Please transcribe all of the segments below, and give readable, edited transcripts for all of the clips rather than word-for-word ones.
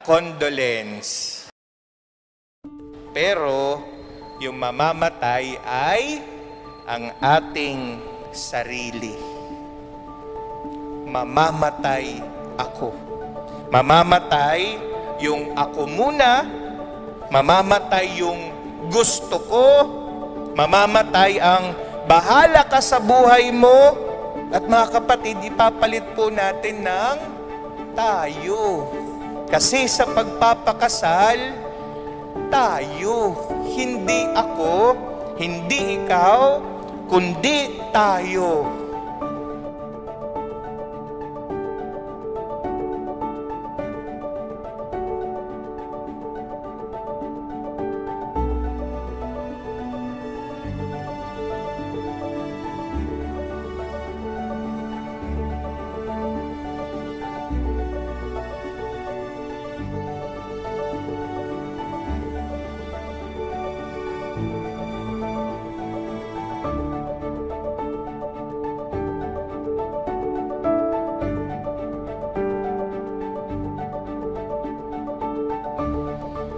condolence. Pero yung mamamatay ay ang ating sarili. Mamamatay ako. Mamamatay yung ako muna, mamamatay yung gusto ko, mamamatay ang bahala ka sa buhay mo. At mga kapatid, ipapalit po natin ng tayo. Kasi sa pagpapakasal, tayo. Hindi ako, hindi ikaw, kundi tayo.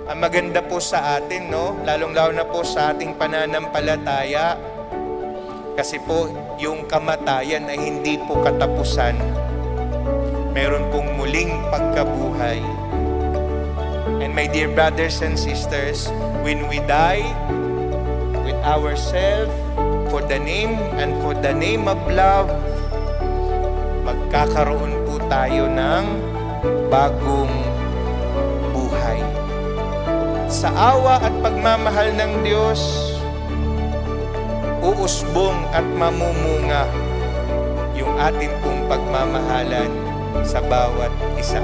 Ang maganda po sa atin, no? Lalong-lalo na po sa ating pananampalataya. Kasi po, yung kamatayan ay hindi po katapusan. Meron pong muling pagkabuhay. And my dear brothers and sisters, when we die with ourselves for the name and for the name of love, magkakaroon po tayo ng bagong buhay. Sa awa at pagmamahal ng Diyos, uusbong at mamumunga yung ating pong pagmamahalan sa bawat isa.